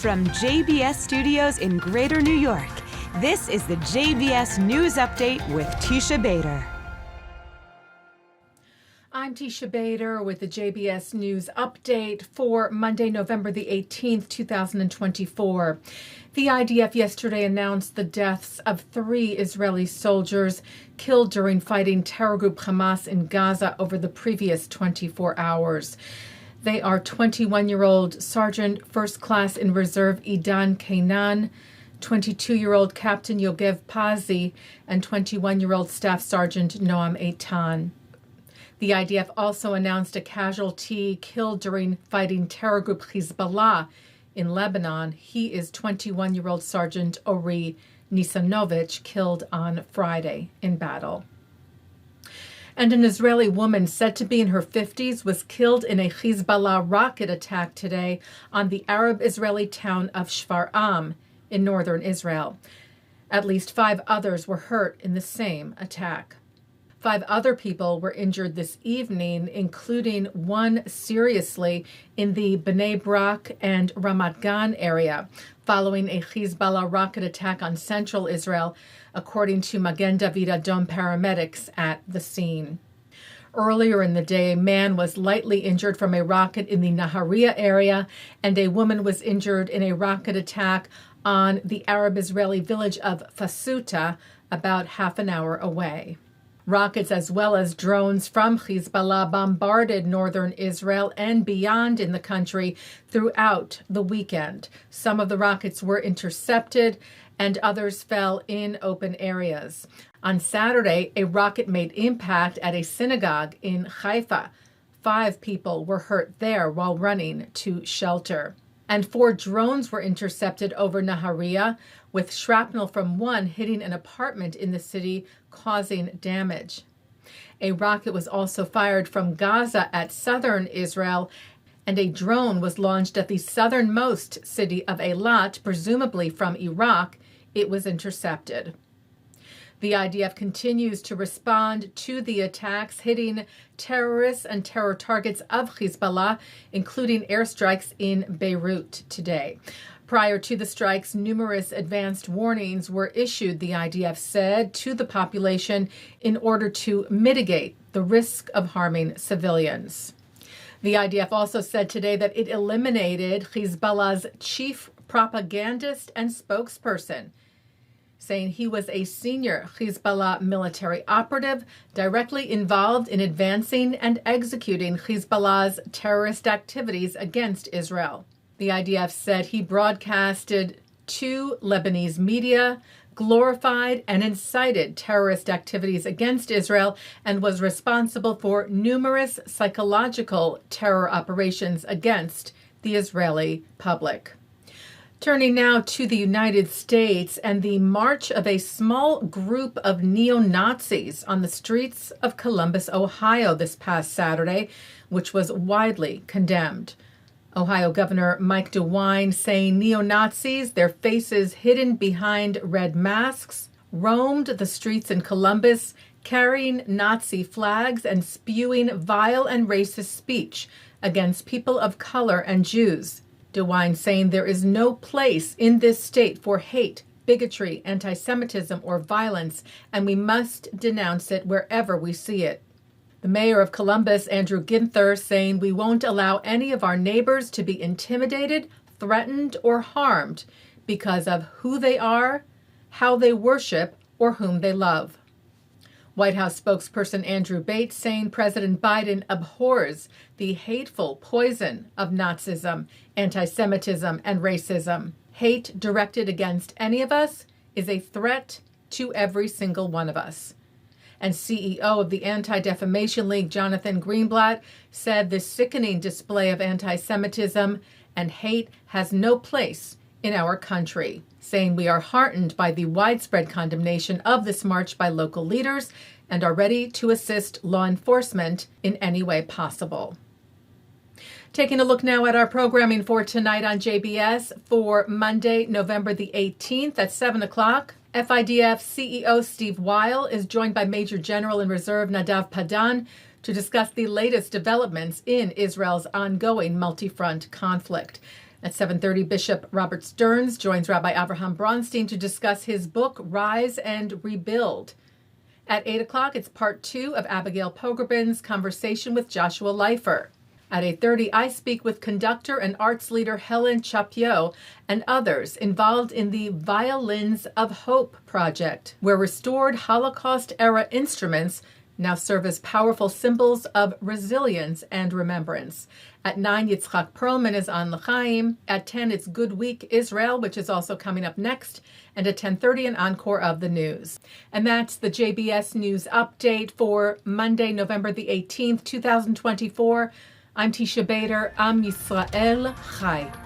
From JBS Studios in Greater New York, this is the JBS News Update with Teisha Bader. I'm Teisha Bader with the JBS News Update for Monday, November the 18th, 2024. The IDF yesterday announced the deaths of 3 Israeli soldiers killed during fighting terror group Hamas in Gaza over the previous 24 hours. They are 21-year-old Sergeant First Class in Reserve Idan Kainan, 22-year-old Captain Yogev Pazi, and 21-year-old Staff Sergeant Noam Eitan. The IDF also announced a casualty killed during fighting terror group Hezbollah in Lebanon. He is 21-year-old Sergeant Ori Nisanovich, killed on Friday in battle. And an Israeli woman said to be in her 50s was killed in a Hezbollah rocket attack today on the Arab-Israeli town of Shfar'am in northern Israel. At least 5 others were hurt in the same attack. 5 other people were injured this evening, including one seriously in the Bnei Brak and Ramat Gan area, following a Hezbollah rocket attack on central Israel, according to Magen David Adom paramedics at the scene. Earlier in the day, a man was lightly injured from a rocket in the Nahariya area, and a woman was injured in a rocket attack on the Arab-Israeli village of Fasuta, about half an hour away. Rockets as well as drones from Hezbollah bombarded northern Israel and beyond in the country throughout the weekend. Some of the rockets were intercepted and others fell in open areas. On Saturday, a rocket made impact at a synagogue in Haifa. 5 people were hurt there while running to shelter. And 4 drones were intercepted over Nahariya, with shrapnel from one hitting an apartment in the city, causing damage. A rocket was also fired from Gaza at southern Israel, and a drone was launched at the southernmost city of Eilat, presumably from Iraq. It was intercepted. The IDF continues to respond to the attacks, hitting terrorists and terror targets of Hezbollah, including airstrikes in Beirut today. Prior to the strikes, numerous advanced warnings were issued, the IDF said, to the population in order to mitigate the risk of harming civilians. The IDF also said today that it eliminated Hezbollah's chief propagandist and spokesperson, saying he was a senior Hezbollah military operative directly involved in advancing and executing Hezbollah's terrorist activities against Israel. The IDF said he broadcasted to Lebanese media, glorified and incited terrorist activities against Israel, and was responsible for numerous psychological terror operations against the Israeli public. Turning now to the United States and the march of a small group of neo-Nazis on the streets of Columbus, Ohio this past Saturday, which was widely condemned. Ohio Governor Mike DeWine saying neo-Nazis, their faces hidden behind red masks, roamed the streets in Columbus, carrying Nazi flags and spewing vile and racist speech against people of color and Jews. DeWine saying there is no place in this state for hate, bigotry, anti-Semitism, or violence, and we must denounce it wherever we see it. The mayor of Columbus, Andrew Ginther, saying we won't allow any of our neighbors to be intimidated, threatened, or harmed because of who they are, how they worship, or whom they love. White House spokesperson Andrew Bates saying President Biden abhors the hateful poison of Nazism, anti-Semitism, and racism. Hate directed against any of us is a threat to every single one of us. And CEO of the Anti-Defamation League, Jonathan Greenblatt, said this sickening display of anti-Semitism and hate has no place in our country, saying we are heartened by the widespread condemnation of this march by local leaders and are ready to assist law enforcement in any way possible. Taking a look now at our programming for tonight on JBS for Monday, November the 18th at 7 o'clock. FIDF CEO Steven Weil is joined by Major General in Reserve Nadav Padan to discuss the latest developments in Israel's ongoing multi-front conflict. At 7:30, Bishop Robert Stearns joins Rabbi Avraham Bronstein to discuss his book, Rise and Rebuild. At 8 o'clock, it's part 2 of Abigail Pogrebin's conversation with Joshua Leifer. At 8:30, I speak with conductor and arts leader Helen Cha-Pyo and others involved in the Violins of Hope project, where restored Holocaust-era instruments now serve as powerful symbols of resilience and remembrance. At 9, Yitzchak Perlman is on L'chaim. At 10, it's Good Week Israel, which is also coming up next. And at 10:30, an encore of the news. And that's the JBS News Update for Monday, November the 18th, 2024. I'm Teisha Bader. Am Yisrael Chai.